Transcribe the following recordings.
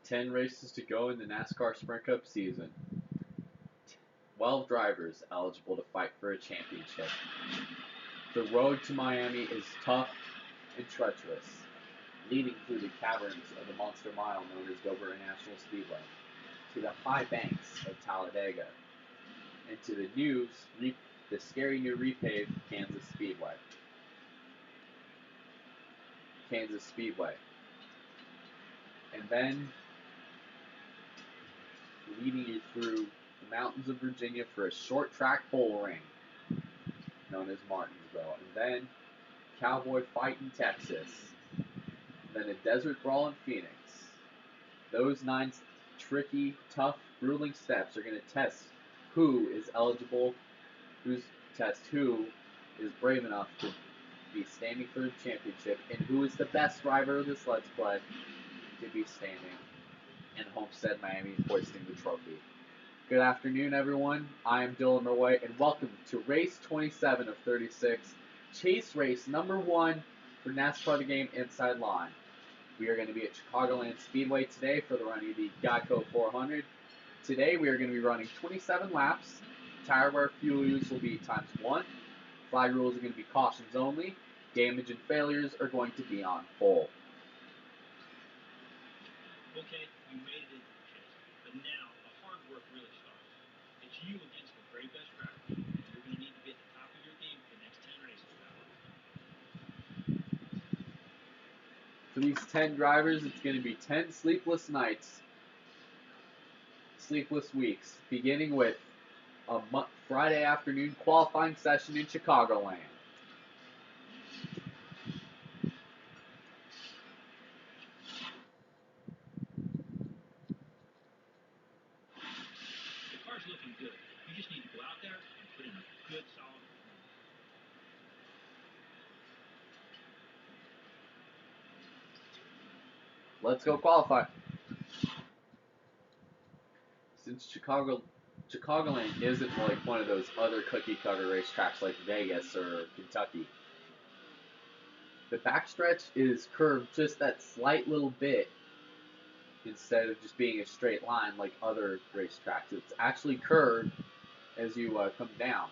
10 races to go in the NASCAR Sprint Cup season. 12 drivers eligible to fight for a championship. The road to Miami is tough and treacherous, leading through the caverns of the Monster Mile known as Dover International Speedway, to the high banks of Talladega, and to the scary new repaved Kansas Speedway. And then leading you through the mountains of Virginia for a short track bull ring known as Martinsville, and then cowboy fight in Texas, then a desert brawl in Phoenix. Those 9 tricky, tough, grueling steps are going to test who is who is brave enough to be standing for the championship, and who is the best driver of this Let's Play to be standing in Homestead, Miami, hoisting the trophy. Good afternoon, everyone. I am Dylan Norway, and welcome to race 27 of 36, chase race number 1 for NASCAR The Game Inside Line. We are going to be at Chicagoland Speedway today for the running of the Geico 400. Today we are going to be running 27 laps. Tire wear fuel use will be ×1. Flag rules are going to be cautions only. Damage and failures are going to be on full. Okay, you made it into the chase, but now the hard work really starts. It's you against the very best driver. You're going to need to be at the top of your game for the next 10 races, For these 10 drivers, it's going to be 10 sleepless nights, sleepless weeks, beginning with a Friday afternoon qualifying session in Chicagoland. The car's looking good. You just need to go out there and put in a good, solid performance. Let's go qualify. Since Chicagoland isn't like one of those other cookie-cutter racetracks like Vegas or Kentucky, the backstretch is curved just that slight little bit instead of just being a straight line like other racetracks. It's actually curved as you come down.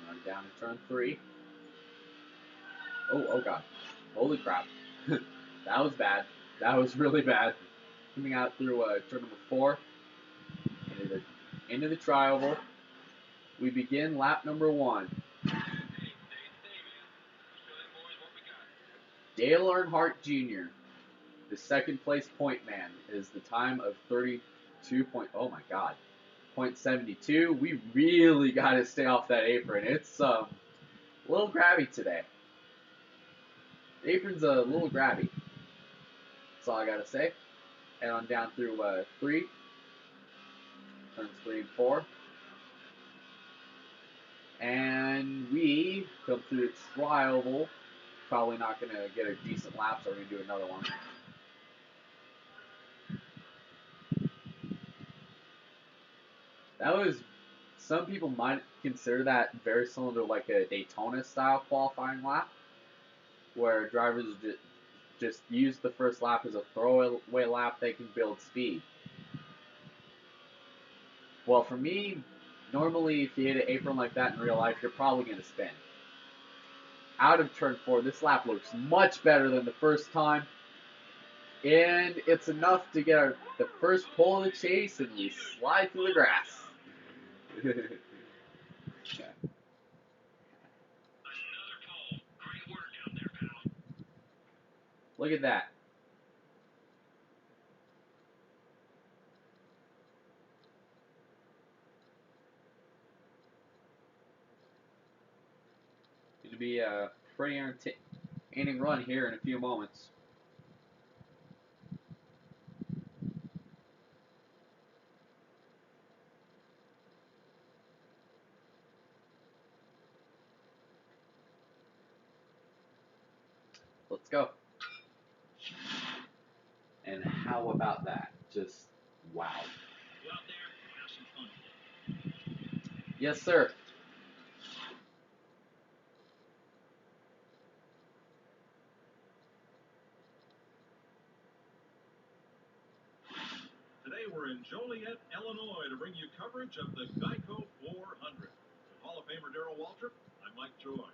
Run down to turn 3. Oh god. Holy crap. That was bad. That was really bad. Coming out through turn number 4 into the tri-oval. We begin lap number 1. Dale Earnhardt Jr., the second place point man, is the time of 0.72. We really got to stay off that apron. It's a little grabby today. The apron's a little grabby. That's all I got to say. And on down through 3. Turns 3 and 4. And we come through the tri-oval. Probably not going to get a decent lap, so we're going to do another one. That was, some people might consider that very similar to like a Daytona style qualifying lap, where drivers just use the first lap as a throwaway lap. They can build speed. Well, for me, normally if you hit an apron like that in real life, you're probably going to spin. Out of turn 4, this lap looks much better than the first time. And it's enough to get the first pole of the chase, and we slide through the grass. Another pole. Great work out there, pal. Look at that. Going to be a pretty entertaining run here in a few moments. Let's go. And how about that? Just wow. Go out there and have some fun today. Yes, sir. We're in Joliet, Illinois to bring you coverage of the Geico 400. With Hall of Famer Darrell Waltrip, I'm Mike Joy.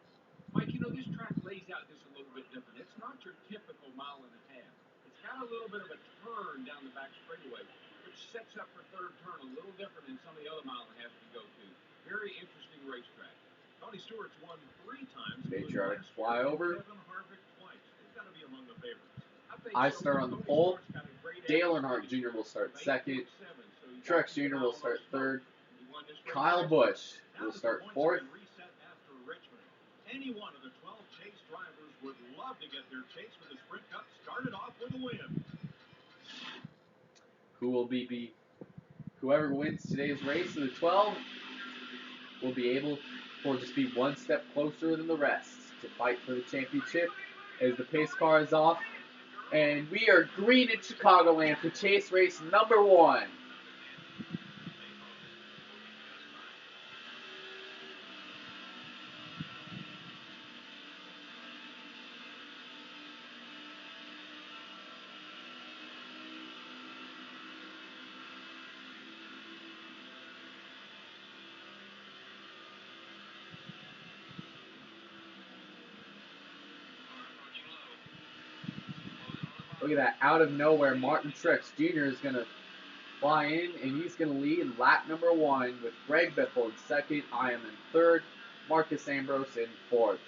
Mike, you know, this track lays out just a little bit different. It's not your typical mile and a half. It's got a little bit of a turn down the back straightaway, which sets up for third turn a little different than some of the other mile and a half you go to. Very interesting racetrack. Tony Stewart's won 3 times. Patriotic flyover. Kevin Harvick twice. They've got to be among the favorites. I start on the pole. Dale Earnhardt Jr. will start second. Truex Jr. will start third. Kyle Busch will start fourth. Any one of the 12 Chase drivers would love to get their Chase with the Sprint Cup started off with a win. Whoever wins today's race of the 12 will just be one step closer than the rest to fight for the championship as the pace car is off. And we are green in Chicagoland for Chase race number 1. Look at that. Out of nowhere, Martin Truex Jr. is going to fly in, and he's going to lead in lap number 1 with Greg Biffle in second. I am in third. Marcus Ambrose in fourth.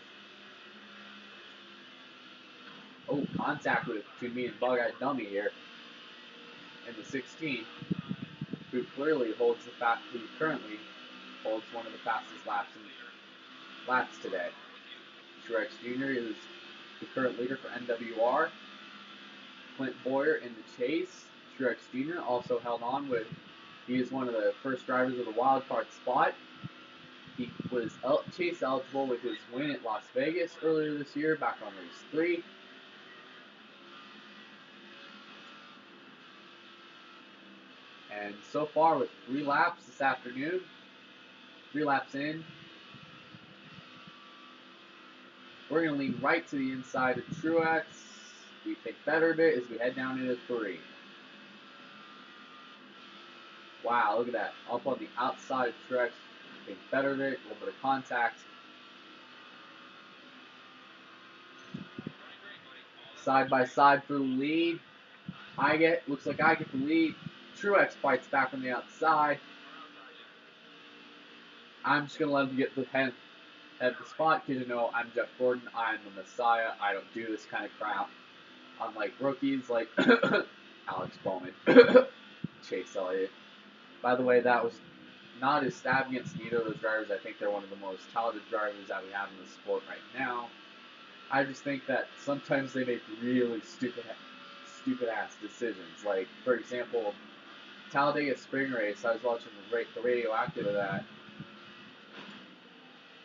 Oh, contact between me and Bug-Eyed Dummy here in the 16, who currently holds one of the fastest laps today. Truex Jr. is the current leader for NWR. Clint Boyer in the chase. Truex Jr. also held on he is one of the first drivers of the wild card spot. He was chase eligible with his win at Las Vegas earlier this year, back on race 3. And so far with 3 laps this afternoon, 3 laps in, we're going to lean right to the inside of Truex. We think better of it as we head down into 3. Wow, look at that. Up on the outside of Truex. We think better of it. A little bit of contact. Side by side for the lead. Looks like I get the lead. Truex fights back on the outside. I'm just going to let him get the head of the spot because, you know, I'm Jeff Gordon. I'm the Messiah. I don't do this kind of crap. Unlike rookies like Alex Bowman, Chase Elliott. By the way, that was not a stab against neither of those drivers. I think they're one of the most talented drivers that we have in the sport right now. I just think that sometimes they make really stupid-ass decisions. Like, for example, Talladega Spring Race, I was watching the radioactive of that.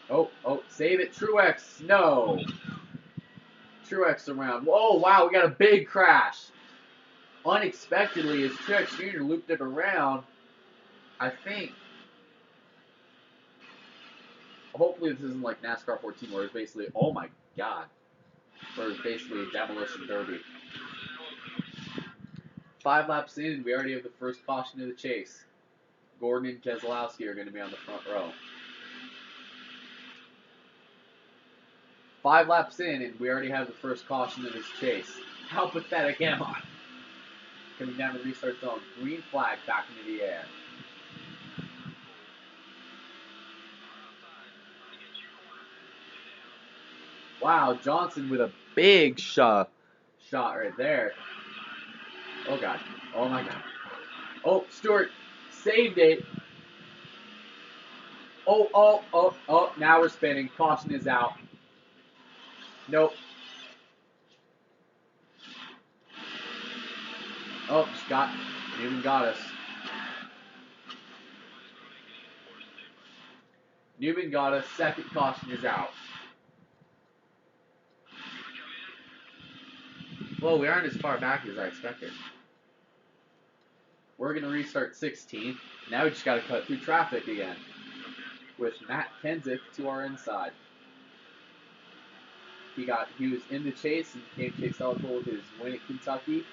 Oh, save it, Truex, no! Truex around. Whoa, wow, we got a big crash. Unexpectedly, as Truex Jr. looped it around, I think, hopefully this isn't like NASCAR 14 where it's basically, oh my god, where it's basically a demolition derby. 5 laps in, we already have the first caution of the chase. Gordon and Keselowski are going to be on the front row. 5 laps in, and we already have the first caution of this chase. How pathetic am I? Coming down the restart zone. Green flag back into the air. Wow, Johnson with a big shot right there. Oh, God. Oh, my God. Oh, Stewart saved it. Oh, now we're spinning. Caution is out. Nope. Oh, Newman got us. Newman got us. Second caution is out. Well, we aren't as far back as I expected. We're going to restart 16th. Now we just got to cut through traffic again. With Matt Kenseth to our inside. He was in the chase and became chase eligible with his win at Kentucky.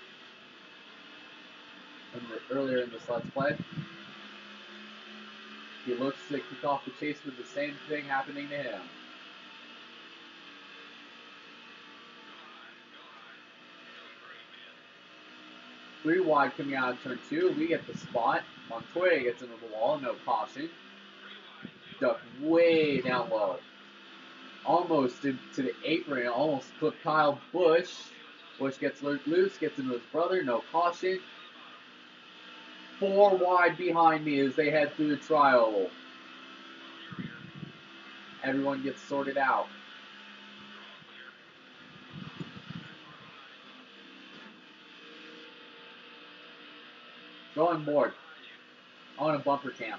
earlier in this Let's Play. He looks to kick off the chase with the same thing happening to him. Three wide coming out of turn 2. We get the spot. Montoya gets into the wall. No caution. Duck way down low. Almost into the apron. Almost clipped Kyle Busch. Busch gets loose. Gets into his brother. No caution. 4 wide behind me as they head through the trial. Everyone gets sorted out. Go on board. On a bumper cam.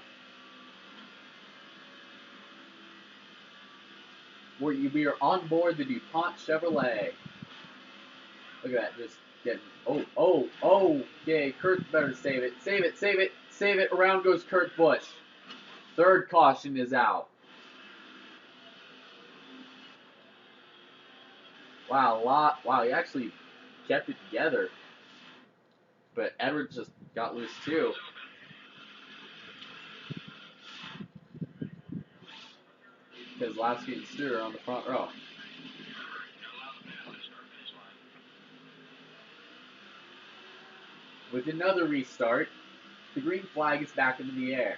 We are on board the DuPont Chevrolet. Look at that, just getting, okay, Kurt better save it, save it, save it, save it, around goes Kurt Busch. Third caution is out. Wow, he actually kept it together. But Edwards just got loose too. Keselowski and Stewart are on the front row. With another restart, the green flag is back into the air.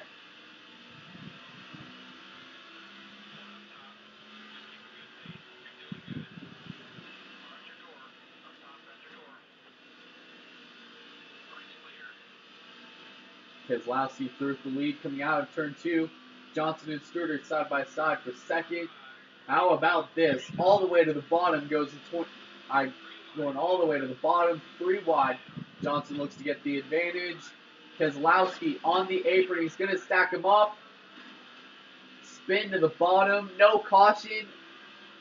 Keselowski through the lead coming out of turn 2. Johnson and Stewart are side by side for second. How about this? All the way to the bottom goes going all the way to the bottom, 3 wide. Johnson looks to get the advantage. Keselowski on the apron. He's going to stack him up. Spin to the bottom. No caution.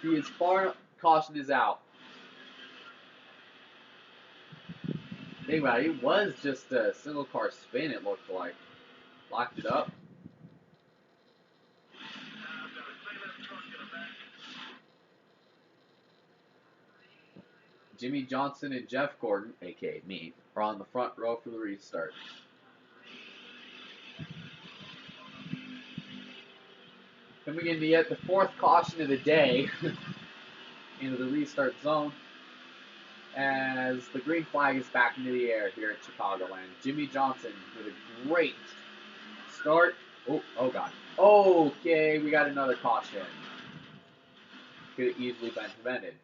He is far. Caution is out. Think about it. It was just a single car spin, it looked like. Locked it up. Jimmy Johnson and Jeff Gordon, aka me, are on the front row for the restart. Coming in to get the 4th caution of the day into the restart zone as the green flag is back into the air here at Chicagoland. Jimmy Johnson with a great start. Oh God. Okay, we got another caution. Could have easily been prevented.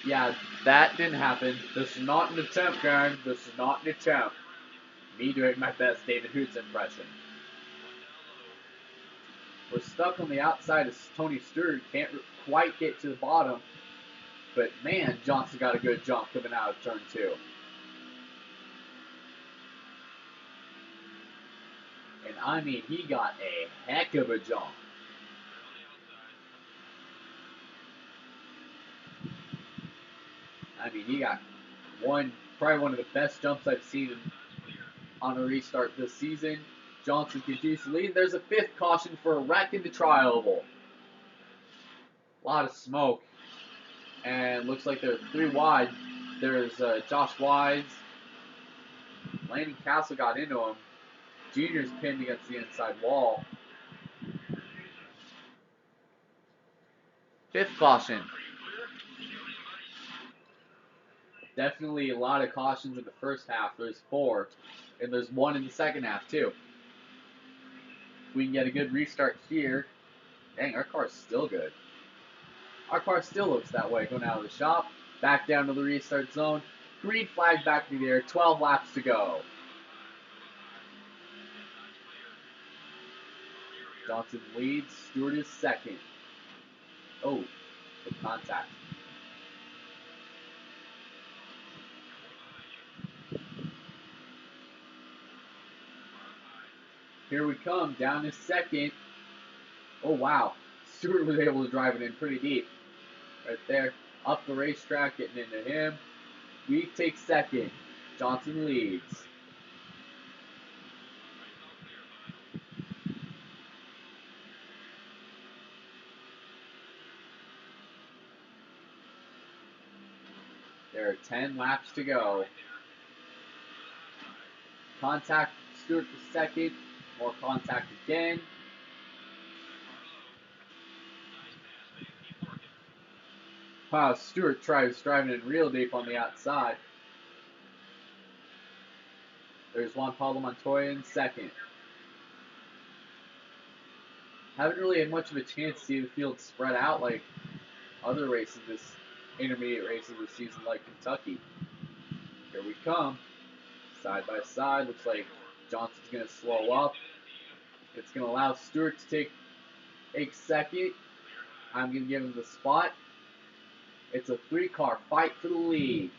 Yeah, that didn't happen. This is not an attempt, Karen. This is not an attempt. Me doing my best David Hoots impression. We're stuck on the outside of Tony Stewart. Can't quite get to the bottom. But man, Johnson got a good jump coming out of turn 2. And I mean, he got a heck of a jump. I mean, he got probably one of the best jumps I've seen on a restart this season. Johnson continues to lead. There's a 5th caution for a wreck in the tri-oval. A lot of smoke. And looks like they're 3 wide. There's Josh Wise. Landon Castle got into him. Junior's pinned against the inside wall. 5th caution. Definitely a lot of cautions in the first half. There's 4. And there's 1 in the second half, too. If we can get a good restart here. Dang, our car's still good. Our car still looks that way going out of the shop. Back down to the restart zone. Green flag back in the air. 12 laps to go. Johnson leads. Stewart is second. Oh, the contact. Here we come, down to second. Oh, wow. Stewart was able to drive it in pretty deep. Right there. Up the racetrack, getting into him. We take second. Johnson leads. There are 10 laps to go. Contact Stewart for second. More contact again. Wow, Stewart tries driving in real deep on the outside. There's Juan Pablo Montoya in second. Haven't really had much of a chance to see the field spread out like other races, intermediate races this season, like Kentucky. Here we come. Side by side. Looks like Johnson's going to slow up. It's going to allow Stewart to take second. I'm going to give him the spot. It's a 3-car fight for the lead.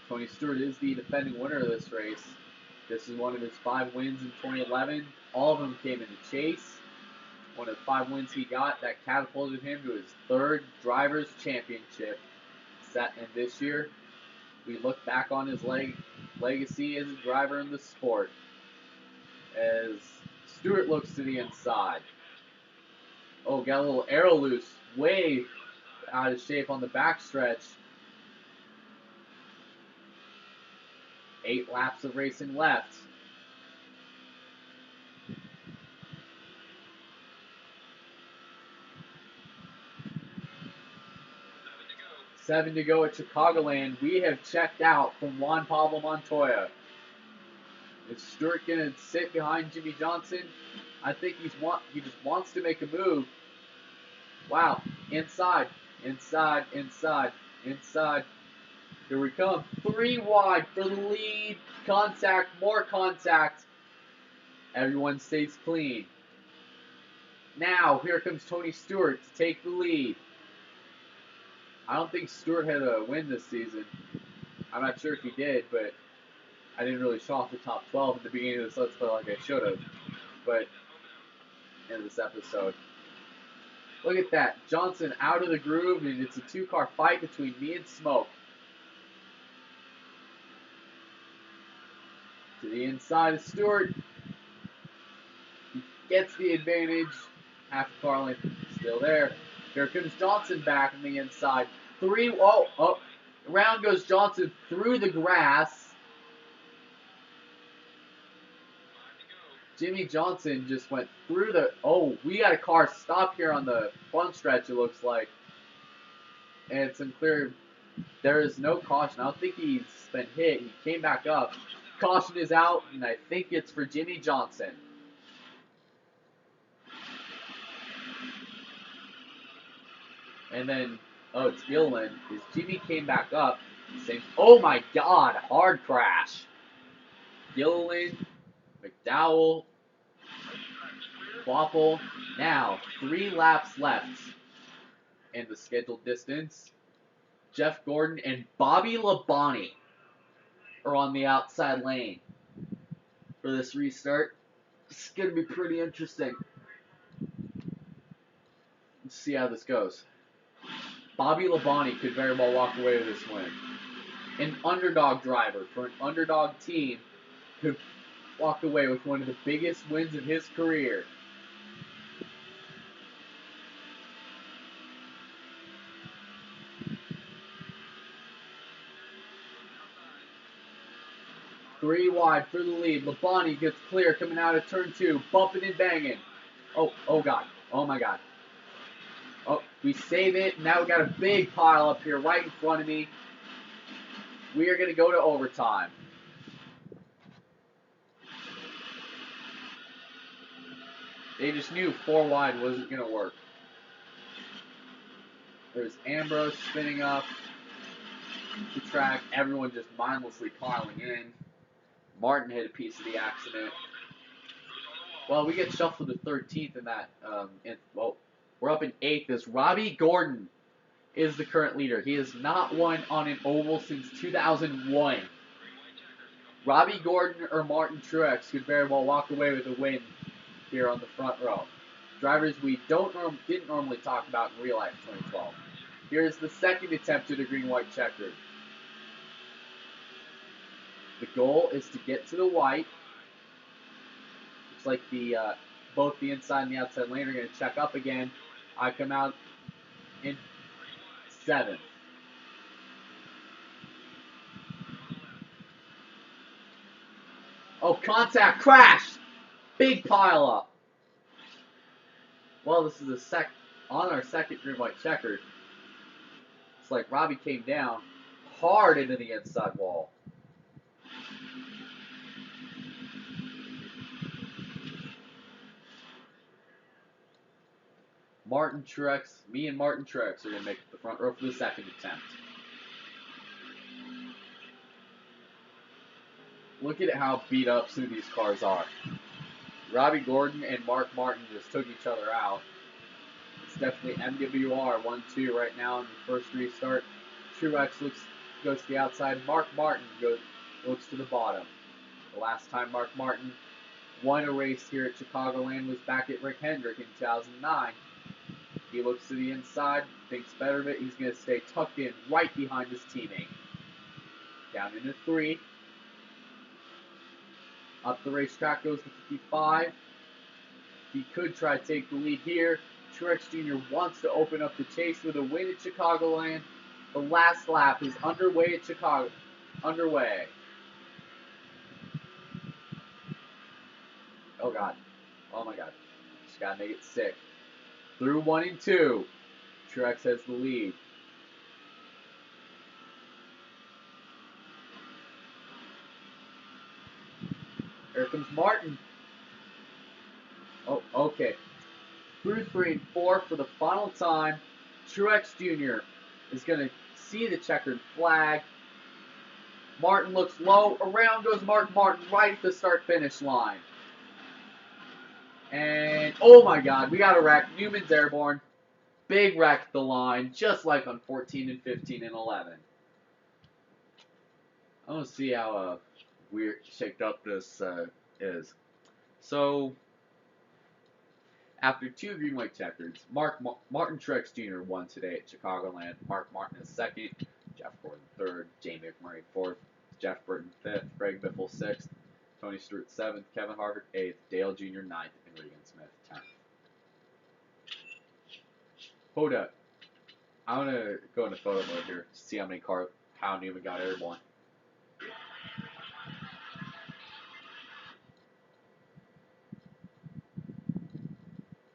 Tony Stewart is the defending winner of this race. This is one of his 5 wins in 2011. All of them came in the chase. One of the 5 wins he got that catapulted him to his 3rd Drivers' Championship. And this year, we look back on his legacy as a driver in the sport. As Stewart looks to the inside. Oh, got a little arrow loose. Way out of shape on the backstretch. 8 laps of racing left. Seven to go at Chicagoland. We have checked out from Juan Pablo Montoya. Is Stewart going to sit behind Jimmy Johnson? I think he just wants to make a move. Wow. Inside. Inside. Inside. Inside. Here we come. 3 wide for the lead. Contact. More contact. Everyone stays clean. Now, here comes Tony Stewart to take the lead. I don't think Stewart had a win this season. I'm not sure if he did, but I didn't really show off the top 12 at the beginning of this Let's Play like I should have. But in this episode. Look at that. Johnson out of the groove, and it's a 2-car fight between me and Smoke. To the inside of Stewart. He gets the advantage. Half a car length still there. Here comes Johnson back on the inside. Around goes Johnson through the grass. Jimmy Johnson just went through we got a car stop here on the front stretch, it looks like. And it's unclear. There is no caution. I don't think he's been hit. He came back up. Caution is out, and I think it's for Jimmy Johnson. And then, it's Gilliland. As Jimmy came back up, saying, oh my god, hard crash. Gilliland, McDowell, Waffle. Now, 3 laps left in the scheduled distance. Jeff Gordon and Bobby Labonte are on the outside lane for this restart. It's going to be pretty interesting. Let's see how this goes. Bobby Labonte could very well walk away with this win. An underdog driver for an underdog team could walk away with one of the biggest wins of his career. Three wide for the lead. Labonte gets clear coming out of turn 2, bumping and banging. Oh god. Oh my god. Oh, we save it. Now we got a big pile up here right in front of me. We are going to go to overtime. They just knew 4 wide wasn't going to work. There's Ambrose spinning up the track. Everyone just mindlessly piling in. Martin hit a piece of the accident. Well, we get shuffled to 13th in that. We're up in 8th as Robbie Gordon is the current leader. He has not won on an oval since 2001. Robbie Gordon or Martin Truex could very well walk away with a win here on the front row. Drivers we didn't normally talk about in real life 2012. Here's the second attempt at a green-white checkered. The goal is to get to the white. Looks like both the inside and the outside lane are going to check up again. I come out in 7th. Oh, contact, crash! Big pile up. Well, this is on our second green-white checkered. It's like Robbie came down hard into the inside wall. Me and Martin Truex are going to make the front row for the second attempt. Look at how beat up some of these cars are. Robbie Gordon and Mark Martin just took each other out. It's definitely MWR 1-2 right now in the first restart. Truex goes to the outside. Mark Martin looks to the bottom. The last time Mark Martin won a race here at Chicagoland was back at Rick Hendrick in 2009. He looks to the inside, thinks better of it. He's going to stay tucked in right behind his teammate. Down into 3. Up the racetrack goes to 55. He could try to take the lead here. Truex Jr. wants to open up the chase with a win at Chicagoland. The last lap is underway at Chicago. Underway. Oh, God. Oh, my God. Just got to make it sick. Through 1 and 2. Truex has the lead. Here comes Martin. Oh, okay. Through 3 and 4 for the final time. Truex Jr. is going to see the checkered flag. Martin looks low. Around goes Mark Martin right at the start-finish line. And, oh my God, we got a wreck. Newman's airborne. Big wreck at the line, just like on 14 and 15 and 11. I want to see how weird shaped up this is. So, after 2 green-white checkers, Martin Truex Jr. won today at Chicagoland. Mark Martin is 2nd, Jeff Gordon 3rd, Jamie McMurray 4th, Jeff Burton 5th, Greg Biffle 6th, Tony Stewart 7th, Kevin Harvick 8th, Dale Jr. 9th, and Regan Smith 10th. Hold up. I want to go into photo mode here to see how Newman got airborne.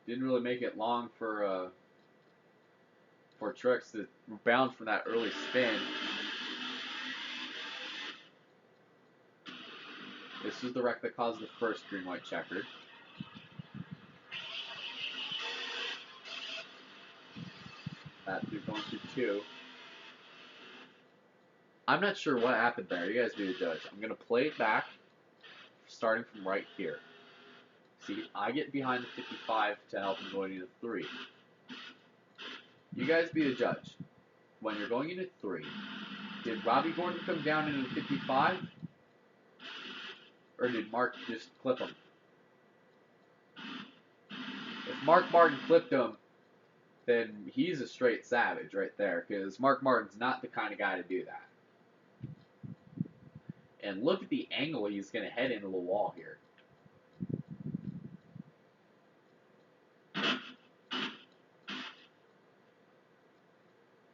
Didn't really make it long for Truex to bounce from that early spin. This was the wreck that caused the first green-white checkered. That through going through 2. I'm not sure what happened there. You guys be the judge. I'm going to play it back, starting from right here. See, I get behind the 55 to help him going into 3. You guys be the judge. When you're going into 3, did Robbie Gordon come down into the 55? Or did Mark just clip him? If Mark Martin clipped him, then he's a straight savage right there, because Mark Martin's not the kind of guy to do that. And look at the angle he's going to head into the wall here.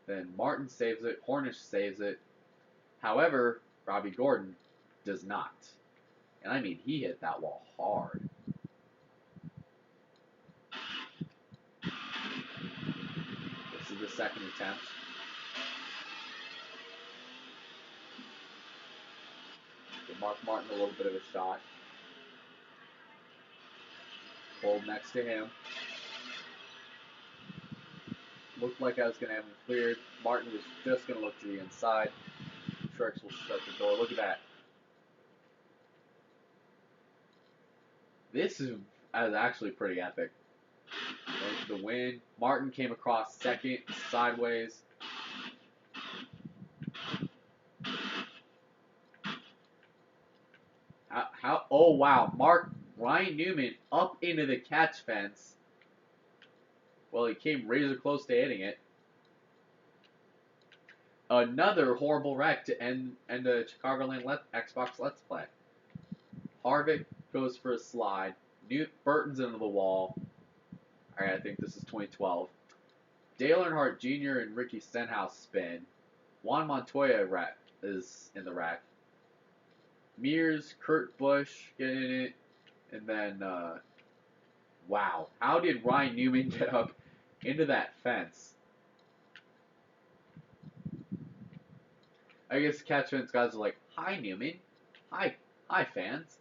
Then Martin saves it, Hornish saves it. However, Robbie Gordon does not. And I mean, he hit that wall hard. This is the second attempt. Give Mark Martin a little bit of a shot. Hold next to him. Looked like I was going to have him cleared. Martin was just going to look to the inside. Truex will shut the door. Look at that. This is actually pretty epic. There's the win. Martin came across 2nd, sideways. Oh wow, Ryan Newman up into the catch fence. Well, he came razor close to hitting it. Another horrible wreck to end the Chicagoland Xbox Let's Play. Harvick goes for a slide. Burton's into the wall. Alright, I think this is 2012. Dale Earnhardt Jr. and Ricky Stenhouse spin. Juan Montoya is in the rack. Mears, Kurt Busch get in it. And then, wow. How did Ryan Newman get up into that fence? I guess catch fence guys are like, hi Newman. Hi fans.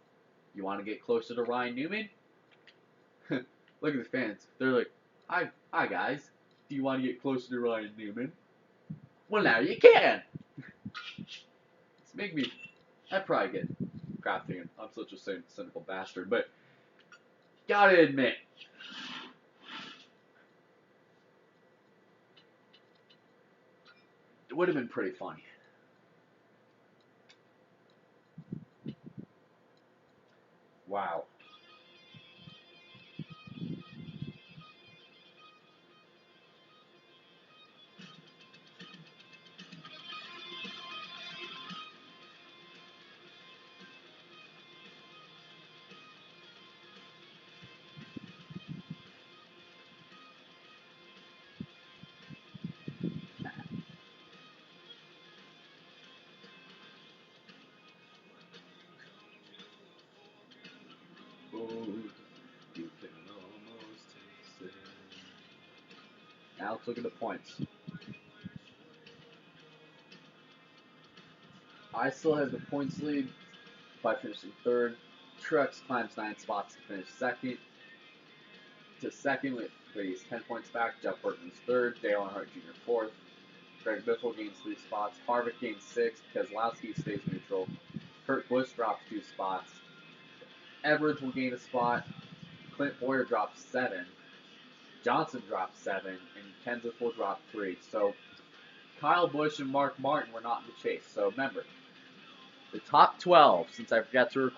You want to get closer to Ryan Newman? Look at the fans. They're like, hi guys. Do you want to get closer to Ryan Newman? Well, now you can. It's making me. I probably get crap thinking I'm such a cynical bastard, but gotta admit, it would have been pretty funny. Wow. You can almost taste it. Now let's look at the points. I still have the points lead by finishing third. Truex climbs 9 spots to finish second. To second with he's 10 points back. Jeff Burton is third. Dale Earnhardt Jr. fourth. Greg Biffle gains 3 spots. Harvick gains 6. Keselowski stays neutral. Kurt Busch drops 2 spots. Edwards will gain a spot. Clint Boyer drops 7. Johnson drops 7. And Kenseth will drop 3. So Kyle Busch and Mark Martin were not in the chase. So remember, the top 12, since I forgot to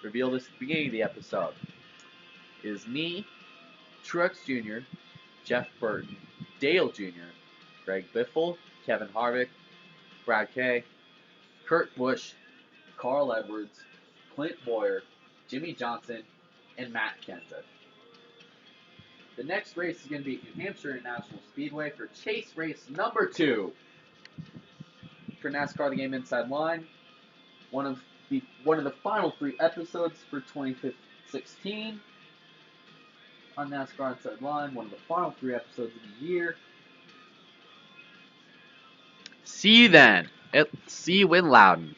reveal this at the beginning of the episode, is me, Truex Jr., Jeff Burton, Dale Jr., Greg Biffle, Kevin Harvick, Brad Kay, Kurt Busch, Carl Edwards, Clint Boyer, Jimmy Johnson, and Matt Kenseth. The next race is going to be New Hampshire International Speedway for chase race number 2 for NASCAR The Game Inside Line. One of the final 3 episodes for 2016 on NASCAR Inside Line. One of the final 3 episodes of the year. See you then. See you in Loudon.